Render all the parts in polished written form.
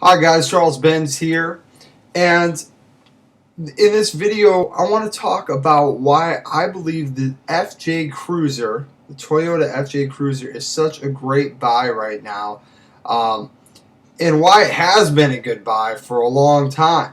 Hi guys, Charles Benz here, and in this video I want to talk about why I believe the FJ Cruiser, the Toyota FJ Cruiser, is such a great buy right now, and why it has been a good buy for a long time.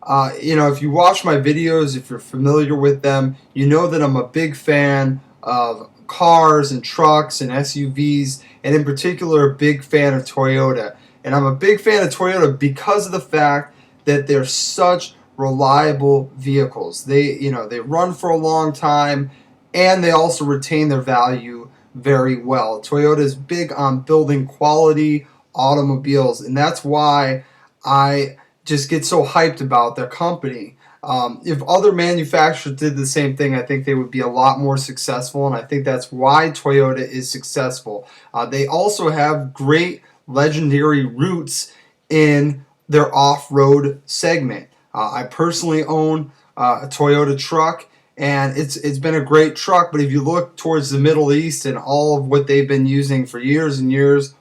If you watch my videos, if you're familiar with them, you know that I'm a big fan of cars and trucks and SUVs, and in particular a big fan of Toyota. And I'm a big fan of Toyota because of the fact that they're such reliable vehicles. They run for a long time, and they also retain their value very well. Toyota is big on building quality automobiles, and that's why I just get so hyped about their company. If other manufacturers did the same thing, I think they would be a lot more successful, and I think that's why Toyota is successful. They also have great legendary roots in their off-road segment. I personally own a Toyota truck, and it's been a great truck, but if you look towards the Middle East, and all of what they've been using for years and years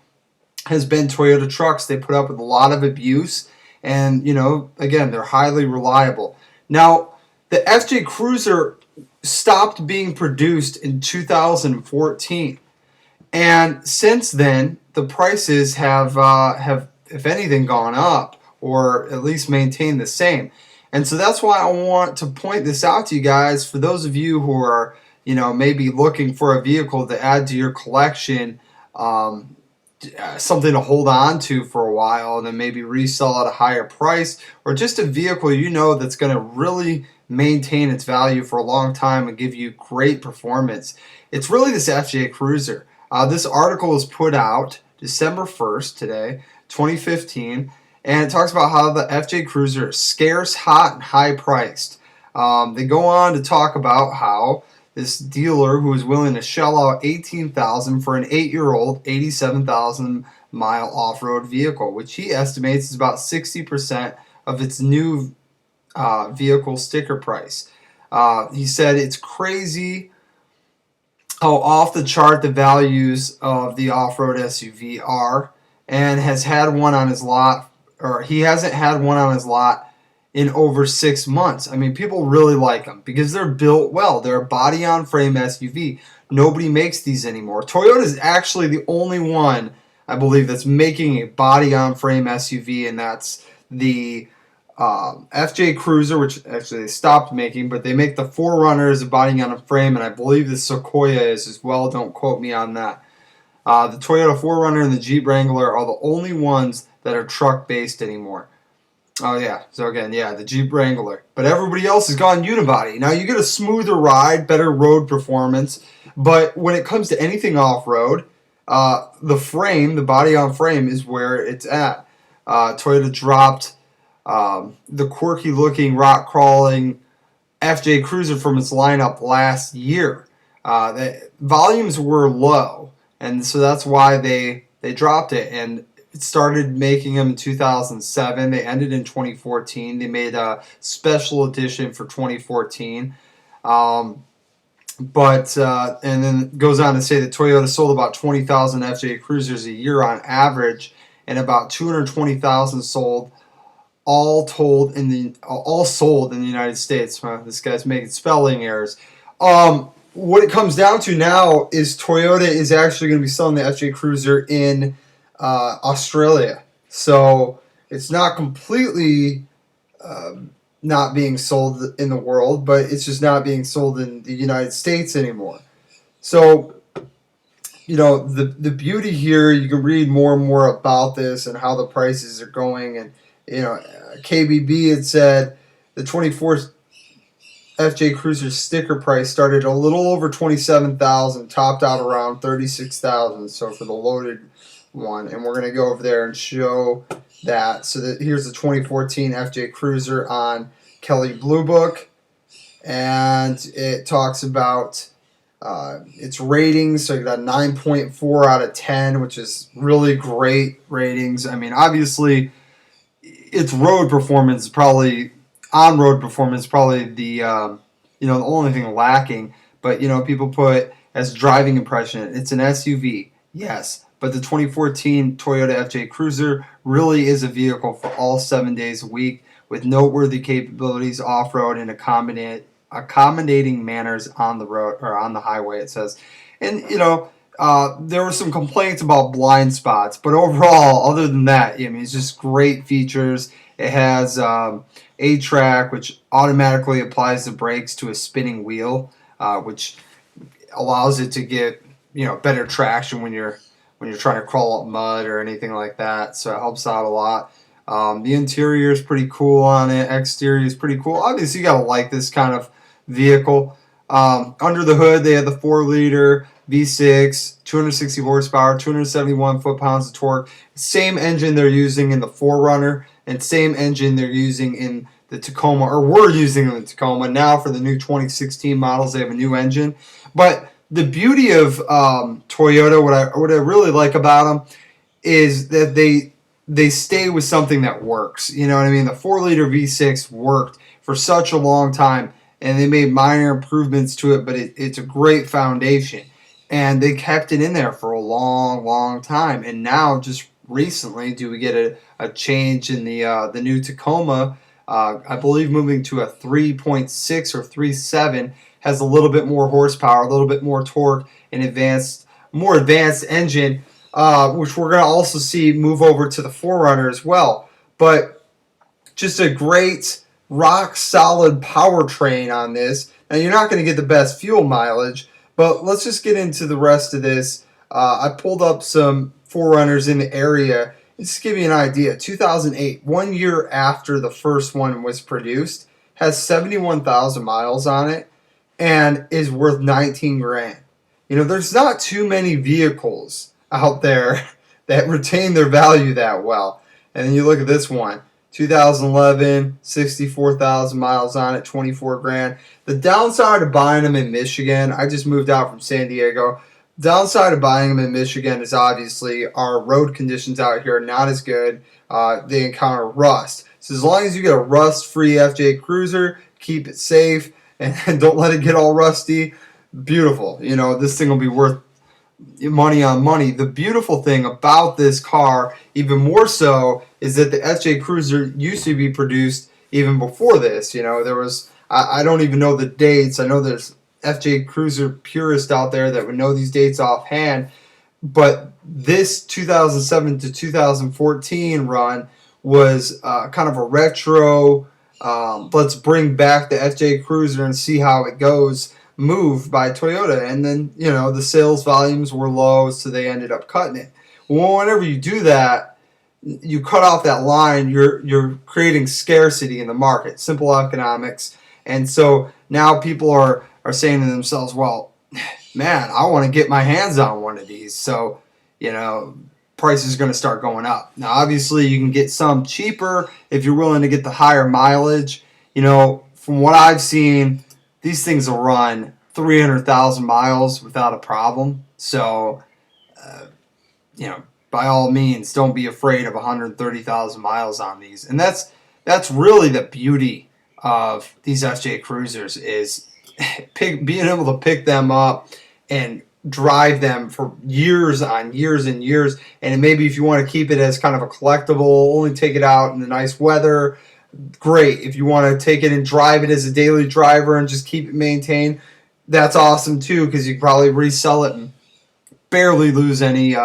has been Toyota trucks. They put up with a lot of abuse, and again, they're highly reliable. Now, the FJ Cruiser stopped being produced in 2014, and since then the prices have if anything gone up, or at least maintained the same. And so that's why I want to point this out to you guys, for those of you who are maybe looking for a vehicle to add to your collection, something to hold on to for a while and then maybe resell at a higher price, or just a vehicle that's going to really maintain its value for a long time and give you great performance. It's really this FJ Cruiser. This article was put out December 1st today, 2015, and it talks about how the FJ Cruiser is scarce, hot, and high priced. They go on to talk about how this dealer who is willing to shell out $18,000 for an 8-year-old 87,000 mile off-road vehicle, which he estimates is about 60% of its new vehicle sticker price. He said it's crazy how off the chart the values of the off-road SUV are, and has had one on his lot, or he hasn't had one on his lot in over 6 months. I mean, people really like them because they're built well. They're a body-on-frame SUV. Nobody makes these anymore. Toyota is actually the only one, I believe, that's making a body-on-frame SUV, and that's the FJ Cruiser, which actually they stopped making, but they make the 4Runner as a body-on-frame, and I believe the Sequoia is as well. Don't quote me on that. The Toyota 4Runner and the Jeep Wrangler are the only ones that are truck-based anymore. Oh yeah, so again, yeah, the Jeep Wrangler. But everybody else has gone unibody. Now you get a smoother ride, better road performance, but when it comes to anything off-road, the body-on-frame is where it's at. Toyota dropped the quirky-looking, rock-crawling FJ Cruiser from its lineup last year. The volumes were low, and so that's why they dropped it, and it started making them in 2007. They ended in 2014. They made a special edition for 2014. And then it goes on to say that Toyota sold about 20,000 FJ Cruisers a year on average, and about 220,000 sold all sold in the United States. This guy's making spelling errors. What it comes down to now is Toyota is actually going to be selling the FJ Cruiser in Australia, so it's not completely not being sold in the world, but it's just not being sold in the United States anymore. So the beauty here, you can read more and more about this and how the prices are going, and KBB had said the 24th FJ Cruiser sticker price started a little over 27,000, topped out around 36,000. So for the loaded one, and we're going to go over there and show that. So here's the 2014 FJ Cruiser on Kelley Blue Book, and it talks about its ratings. So you got a 9.4 out of 10, which is really great ratings. I mean, obviously, its road performance probably on-road performance probably the only thing lacking. But people put as driving impression, it's an SUV. Yes, but the 2014 Toyota FJ Cruiser really is a vehicle for all 7 days a week with noteworthy capabilities off-road and accommodating manners on the road or on the highway, it says. And there were some complaints about blind spots, but overall, other than that, I mean, it's just great features. It has A-Track, which automatically applies the brakes to a spinning wheel, which allows it to get better traction when you're trying to crawl up mud or anything like that. So it helps out a lot. The interior is pretty cool on it. Exterior is pretty cool. Obviously, you gotta like this kind of vehicle. Under the hood, they have the 4-liter V6, 260 horsepower, 271 foot-pounds of torque. Same engine they're using in the 4Runner, and same engine they're using in the Tacoma, or were using in the Tacoma. Now for the new 2016 models, they have a new engine. But the beauty of Toyota, what I really like about them, is that they stay with something that works. You know what I mean? The 4-liter V6 worked for such a long time, and they made minor improvements to it, but it's a great foundation. And they kept it in there for a long, long time. And now, just recently, do we get a change in the new Tacoma? I believe moving to a 3.6 or 3.7 has a little bit more horsepower, a little bit more torque, an more advanced engine, which we're going to also see move over to the 4Runner as well. But just a great rock solid powertrain on this. Now you're not going to get the best fuel mileage, but let's just get into the rest of this. I pulled up some 4Runners in the area. Just to give you an idea, 2008, 1 year after the first one was produced, has 71,000 miles on it and is worth 19 grand. There's not too many vehicles out there that retain their value that well. And then you look at this one, 2011, 64,000 miles on it, 24 grand. The downside of buying them in Michigan, I just moved out from San Diego. Downside of buying them in Michigan is obviously our road conditions out here are not as good. They encounter rust. So as long as you get a rust-free FJ Cruiser, keep it safe, and don't let it get all rusty, beautiful. This thing will be worth money on money. The beautiful thing about this car, even more so, is that the FJ Cruiser used to be produced even before this. There was, I don't even know the dates. I know there's FJ Cruiser purists out there that would know these dates offhand, but this 2007 to 2014 run was kind of a retro, let's bring back the FJ Cruiser and see how it goes move by Toyota. And then, the sales volumes were low, so they ended up cutting it. Well, whenever you do that, you cut off that line, you're creating scarcity in the market, simple economics. And so now people are saying to themselves, well, man, I want to get my hands on one of these. So, price is going to start going up. Now, obviously, you can get some cheaper if you're willing to get the higher mileage. From what I've seen, these things will run 300,000 miles without a problem. So, by all means, don't be afraid of 130,000 miles on these. And that's really the beauty of these FJ Cruisers is being able to pick them up and drive them for years on years and years. And maybe if you want to keep it as kind of a collectible, only take it out in the nice weather, great. If you want to take it and drive it as a daily driver and just keep it maintained, that's awesome too, because you can probably resell it and barely lose any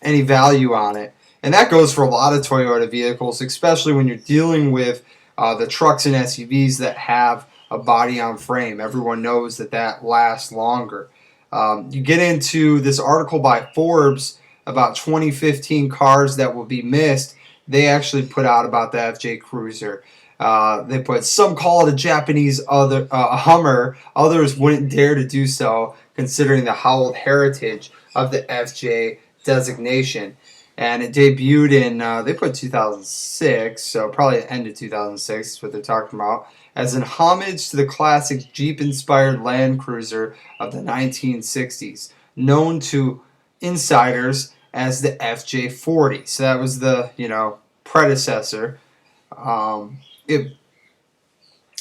value on it. And that goes for a lot of Toyota vehicles, especially when you're dealing with the trucks and SUVs that have a body on frame. Everyone knows that lasts longer. You get into this article by Forbes about 2015 cars that will be missed. They actually put out about the FJ Cruiser. They put, some call it a Japanese Hummer. Others wouldn't dare to do so, considering the hallowed heritage of the FJ designation. And it debuted in, they put 2006, so probably the end of 2006 is what they're talking about, as an homage to the classic Jeep-inspired Land Cruiser of the 1960s, known to insiders as the FJ40. So that was the, predecessor.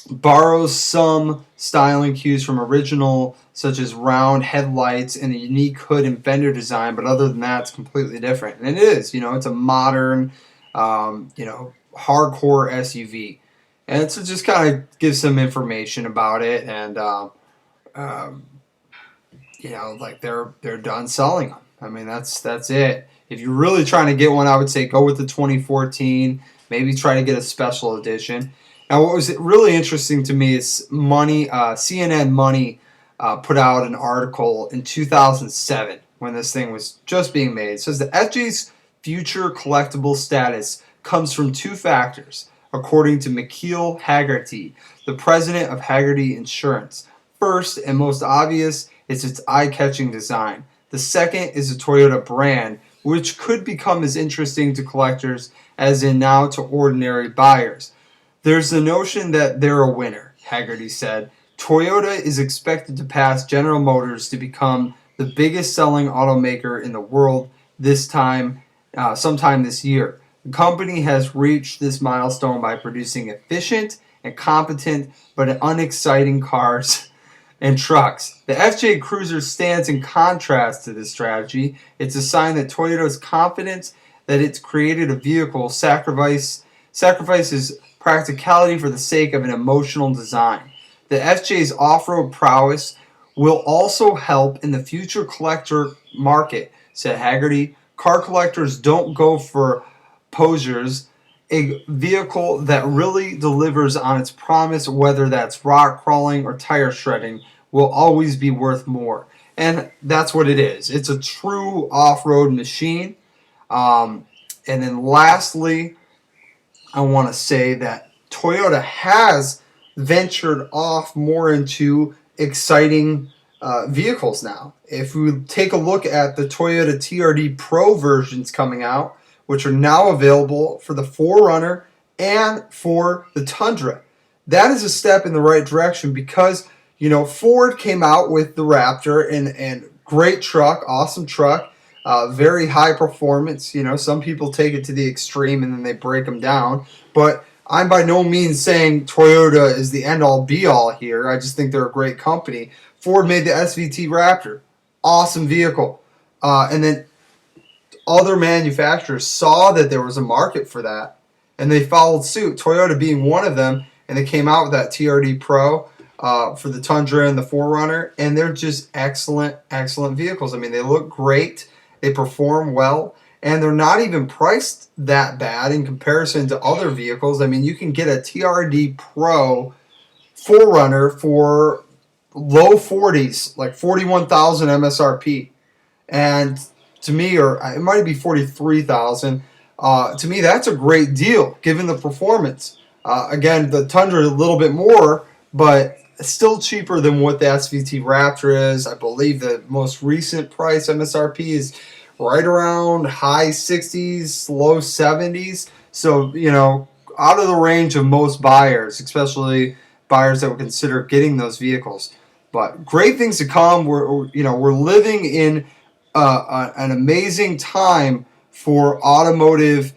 borrows some styling cues from original, such as round headlights and a unique hood and fender design, but other than that, it's completely different. And it is, it's a modern, hardcore SUV. And so just kind of give some information about it, and um, like they're done selling them. I mean, that's it. If you're really trying to get one, I would say go with the 2014. Maybe try to get a special edition. Now, what was really interesting to me is CNN Money put out an article in 2007 when this thing was just being made. It says the FJ's future collectible status comes from two factors, according to McKeel Haggerty, the president of Haggerty Insurance. First and most obvious is its eye-catching design. The second is the Toyota brand, which could become as interesting to collectors as in now to ordinary buyers. There's the notion that they're a winner, Haggerty said. Toyota is expected to pass General Motors to become the biggest selling automaker in the world sometime this year. The company has reached this milestone by producing efficient and competent but unexciting cars and trucks. The FJ Cruiser stands in contrast to this strategy. It's a sign that Toyota's confidence that it's created a vehicle sacrifices practicality for the sake of an emotional design. The FJ's off-road prowess will also help in the future collector market, said Haggerty. Car collectors don't go for posers. A vehicle that really delivers on its promise, whether that's rock crawling or tire shredding, will always be worth more. And that's what it is. It's a true off-road machine. And then lastly, I want to say that Toyota has ventured off more into exciting vehicles now. If we take a look at the Toyota TRD Pro versions coming out, which are now available for the 4Runner and for the Tundra. That is a step in the right direction because, Ford came out with the Raptor and great truck, awesome truck, very high performance. Some people take it to the extreme and then they break them down. But I'm by no means saying Toyota is the end-all be-all here. I just think they're a great company. Ford made the SVT Raptor. Awesome vehicle. And then other manufacturers saw that there was a market for that, and they followed suit. Toyota being one of them, and they came out with that TRD Pro for the Tundra and the 4Runner, and they're just excellent, excellent vehicles. I mean, they look great, they perform well, and they're not even priced that bad in comparison to other vehicles. I mean, you can get a TRD Pro 4Runner for low 40s, like 41,000 MSRP, and to me, or it might be 43,000. To me, that's a great deal given the performance. Again, the Tundra a little bit more, but still cheaper than what the SVT Raptor is. I believe the most recent price MSRP is right around high 60s, low 70s. So, out of the range of most buyers, especially buyers that would consider getting those vehicles. But great things to come. We're living in an amazing time for automotive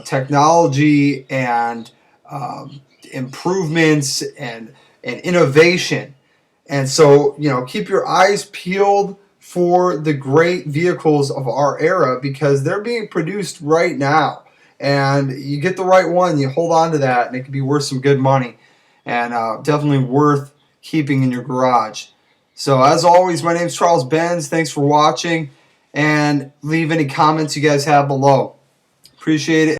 technology and improvements and innovation. And so, keep your eyes peeled for the great vehicles of our era because they're being produced right now. And you get the right one, you hold on to that, and it can be worth some good money and definitely worth keeping in your garage. So as always, my name is Charles Benz. Thanks for watching, and leave any comments you guys have below. Appreciate it.